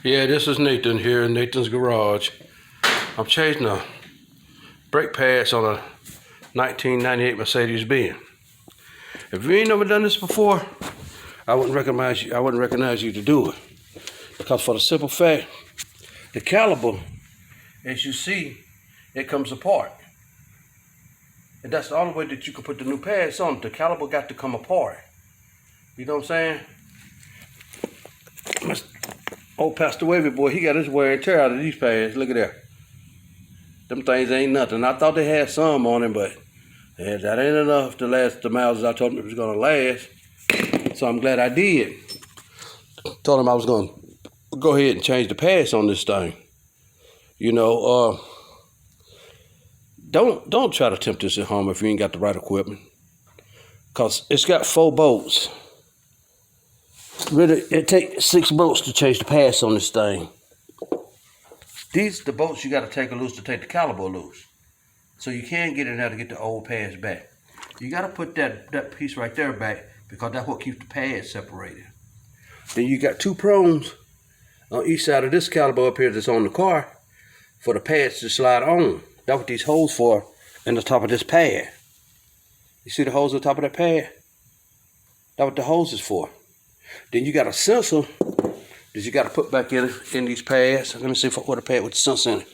Yeah, this is Nathan here in Nathan's garage. I'm changing the brake pads on a 1998 Mercedes-Benz. If you ain't never done this before, I wouldn't recognize you to do it. Because for the simple fact, the caliper, as you see, it comes apart. And that's the only way that you can put the new pads on. The caliper got to come apart. You know what I'm saying? Old Pastor Wavy boy, he got his wear and tear out of these pads. Look at that. Them things ain't nothing. I thought they had some on them, but that ain't enough to last the miles I told him it was going to last. So I'm glad I did. Told him I was going to go ahead and change the pads on this thing. You know, don't try to attempt this at home if you ain't got the right equipment. Because it's got 4 bolts. Really, it takes 6 bolts to change the pads on this thing. These the bolts you got to take loose to take the caliper loose. So you can't get in there to get the old pads back. You got to put that piece right there back because that's what keeps the pads separated. Then you got 2 prongs on each side of this caliper up here that's on the car for the pads to slide on. That's what these holes for in the top of this pad. You see the holes on the top of that pad? That's what the hose is for. Then you got a sensor that you got to put back in these pads. Let me see what a pad with the sensor in it.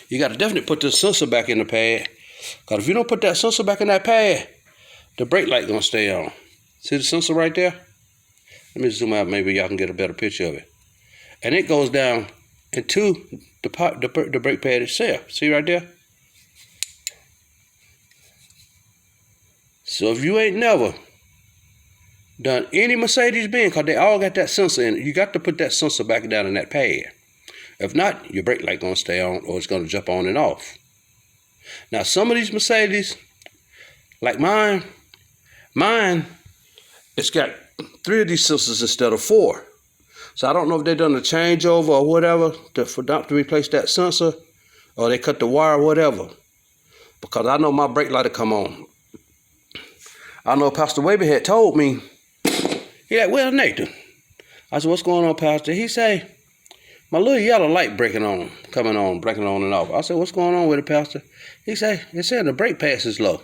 You got to definitely put this sensor back in the pad. Because if you don't put that sensor back in that pad, the brake light going to stay on. See the sensor right there? Let me zoom out. Maybe y'all can get a better picture of it. And it goes down into the brake pad itself. See right there? So if you ain't never done any Mercedes-Benz, because they all got that sensor in it, you got to put that sensor back down in that pad. If not, your brake light going to stay on or it's going to jump on and off. Now, some of these Mercedes, like mine, it's got 3 of these sensors instead of 4. So I don't know if they done a changeover or whatever to replace that sensor, or they cut the wire or whatever. Because I know my brake light will come on. I know Pastor Wavy had told me, he like, well, Nathan. I said, what's going on, Pastor? He say, my little yellow light breaking on and off. I said, what's going on with it, Pastor? He say, it's saying the brake pads is low.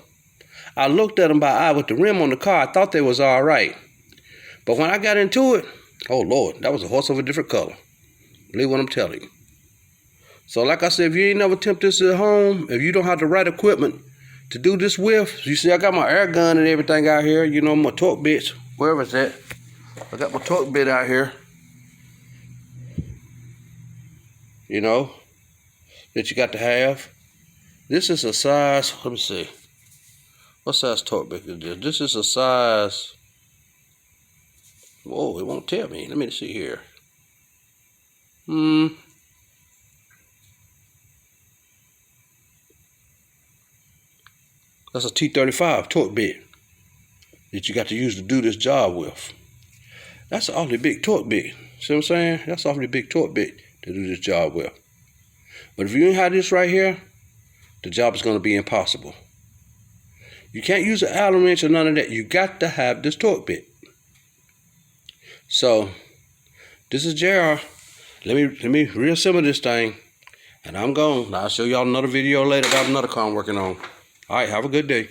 I looked at them by eye with the rim on the car. I thought they was all right. But when I got into it, oh, Lord, that was a horse of a different color. Believe what I'm telling you. So like I said, if you ain't never attempted this at home, if you don't have the right equipment to do this with, you see I got my air gun and everything out here, you know, my torque bits, wherever it's at. I got my torque bit out here, you know, that you got to have. This is a size, let me see, what size torque bit is this? This is a size, whoa, it won't tell me. Let me see here. That's a T35 torque bit that you got to use to do this job with. That's an awfully big torque bit. See what I'm saying? That's an awfully big torque bit to do this job with. But if you ain't have this right here, the job is going to be impossible. You can't use an Allen wrench or none of that. You got to have this torque bit. So, this is JR. Let me reassemble this thing, and I'm gone. I'll show y'all another video later about another car I'm working on. All right, have a good day.